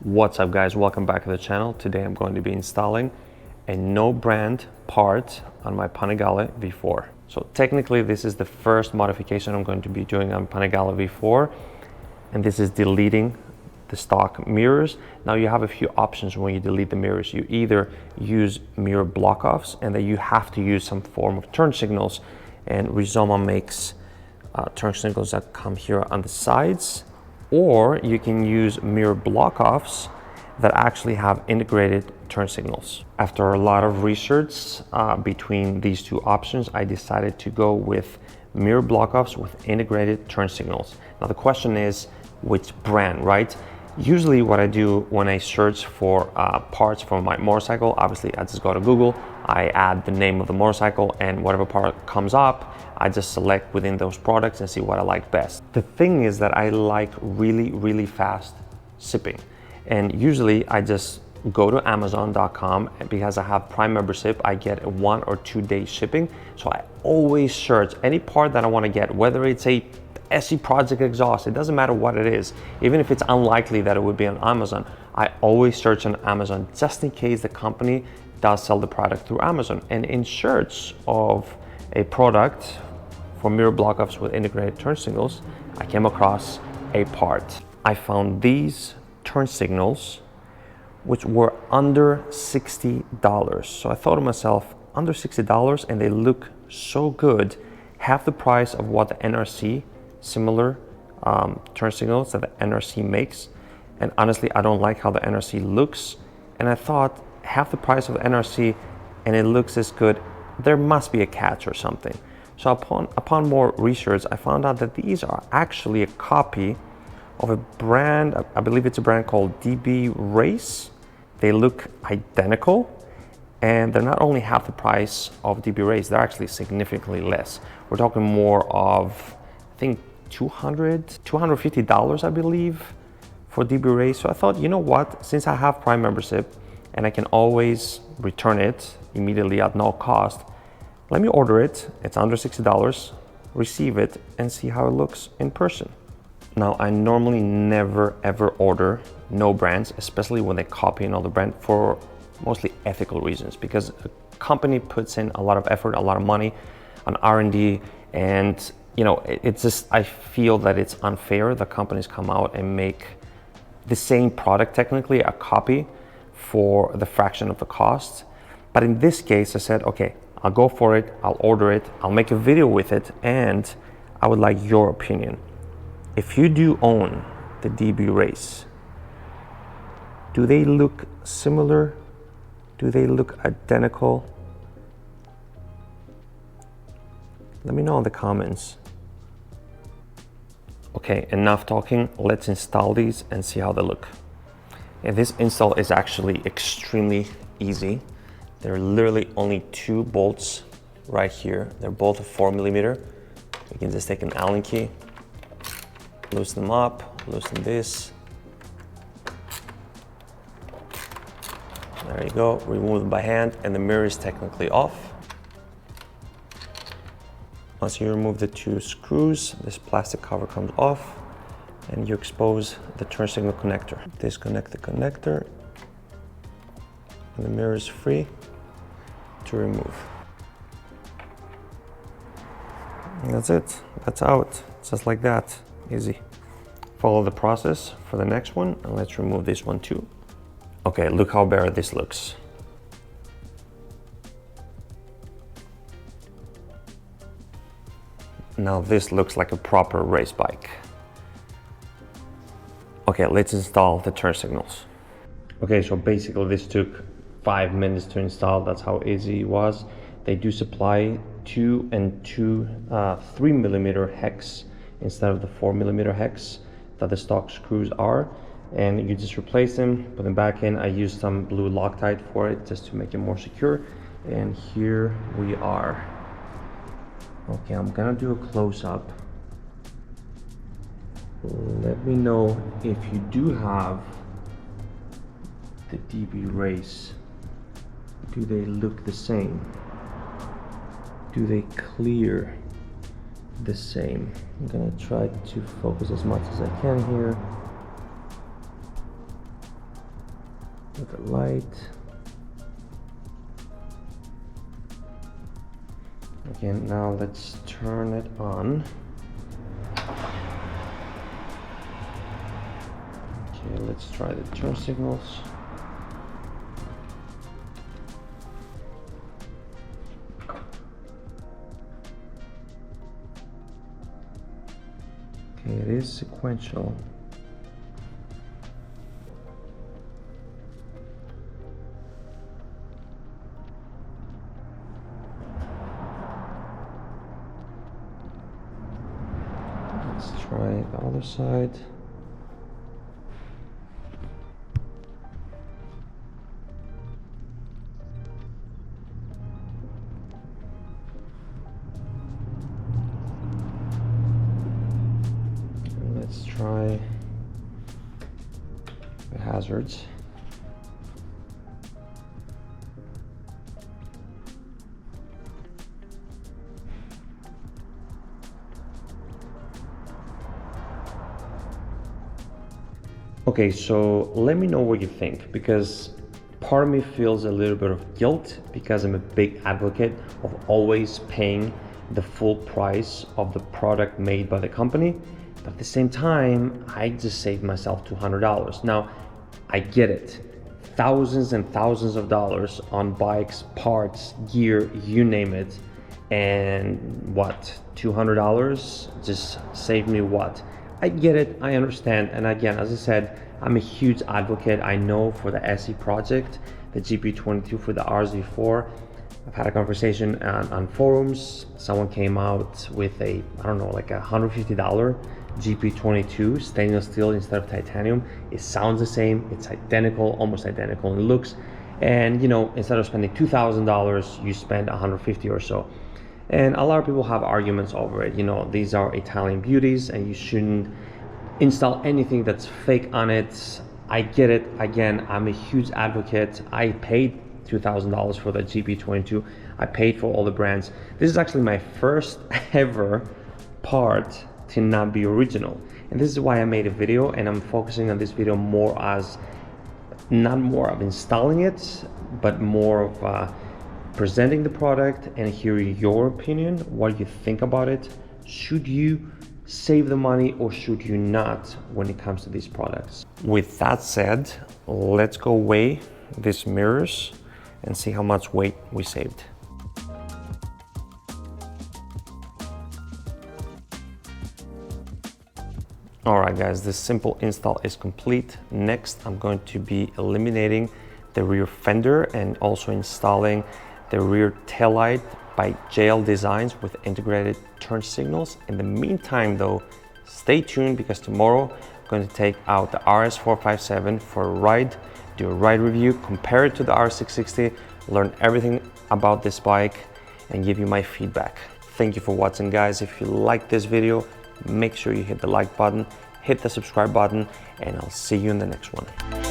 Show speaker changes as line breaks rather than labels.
What's up guys, welcome back to the channel. Today I'm going to be installing a no brand part on my Panigale V4. So technically this is the first modification I'm going to be doing on Panigale V4, and this is deleting the stock mirrors. Now you have a few options when you delete the mirrors. You either use mirror block-offs, and then you have to use some form of turn signals, and Rizoma makes turn signals that come here on the sides, or you can use mirror block-offs that actually have integrated turn signals. After a lot of research between these two options, I decided to go with mirror block-offs with integrated turn signals. Now the question is, which brand, right? Usually what I do when I search for parts for my motorcycle, obviously I just go to Google, I add the name of the motorcycle, and whatever part comes up, I just select within those products and see what I like best. The thing is that I like really fast shipping. And usually I just go to Amazon.com, because I have Prime membership, I get a 1 or 2 day shipping. So I always search any part that I want to get, whether it's a SE Project exhaust, it doesn't matter what it is. Even if it's unlikely that it would be on Amazon, I always search on Amazon just in case the company does sell the product through Amazon. And in search of a product for mirror block-offs with integrated turn signals, I came across a part. I found these turn signals which were under $60. So I thought to myself, under $60 and they look so good, half the price of what the NRC similar turn signals that the NRC makes. And honestly, I don't like how the NRC looks, and I thought half the price of the NRC and it looks as good, there must be a catch or something. So upon more research, I found out that these are actually a copy of a brand, I believe it's a brand called DB Race. They look identical, and they're not only half the price of DB Race, they're actually significantly less. We're talking more of, I think, $250, I believe, for DB Race. So I thought, you know what, since I have Prime membership and I can always return it immediately at no cost, let me order it. It's under $60, receive it, and see how it looks in person. Now, I normally never ever order no brands, especially when they copy another brand, for mostly ethical reasons, because a company puts in a lot of effort, a lot of money on R&D, and you know, it's just, I feel that it's unfair that companies come out and make the same product, technically a copy, for the fraction of the cost. But in this case, I said, okay, I'll go for it, I'll order it, I'll make a video with it, and I would like your opinion. If you do own the DB Race, do they look similar? Do they look identical? Let me know in the comments. Okay, enough talking, let's install these and see how they look. And this install is actually extremely easy. There are literally only 2 bolts right here. They're both 4mm. You can just take an Allen key, loosen them up, loosen this. There you go, remove them by hand, and the mirror is technically off. Once you remove the 2 screws, this plastic cover comes off, and you expose the turn signal connector. Disconnect the connector, and the mirror is free to remove. And that's it, that's out, just like that, easy. Follow the process for the next one, and let's remove this one too. Okay, look how bare this looks. Now this looks like a proper race bike. Okay, let's install the turn signals. Okay, so basically this took 5 minutes to install. That's how easy it was. They do supply 2 and 3mm hex instead of the 4mm hex that the stock screws are. And you just replace them, put them back in. I used some blue Loctite for it just to make it more secure. And here we are. Okay, I'm gonna do a close-up. Let me know if you do have the DB Race. Do they look the same? Do they clear the same? I'm gonna try to focus as much as I can here. the light. Okay, now let's turn it on. Okay, let's try the turn signals. Okay, it is sequential. Let's try the other side. And let's try the hazards. Okay, so let me know what you think, because part of me feels a little bit of guilt because I'm a big advocate of always paying the full price of the product made by the company. But at the same time, I just saved myself $200. Now, I get it. Thousands and thousands of dollars on bikes, parts, gear, you name it. And what, $200 just saved me what? I get it, I understand, and again, as I said, I'm a huge advocate. I know for the SE project, the GP22 for the RS4, I've had a conversation on forums. Someone came out with a, I don't know, like a $150 GP22 stainless steel instead of titanium. It sounds the same, it's identical, almost identical in looks, and you know, instead of spending $2,000, you spend $150 or so. And a lot of people have arguments over it. You know, these are Italian beauties and you shouldn't install anything that's fake on it. I get it. Again, I'm a huge advocate. I paid $2,000 for the GP22. I paid for all the brands. This is actually my first ever part to not be original. And this is why I made a video, and I'm focusing on this video more as, not more of installing it, but more of presenting the product and hearing your opinion, what you think about it. Should you save the money or should you not when it comes to these products? With that said, let's go weigh these mirrors and see how much weight we saved. All right guys, this simple install is complete. Next, I'm going to be eliminating the rear fender and also installing the rear taillight by JL Designs with integrated turn signals. In the meantime though, stay tuned because tomorrow I'm going to take out the RS457 for a ride, do a ride review, compare it to the RS660, learn everything about this bike and give you my feedback. Thank you for watching guys. If you like this video, make sure you hit the like button, hit the subscribe button, and I'll see you in the next one.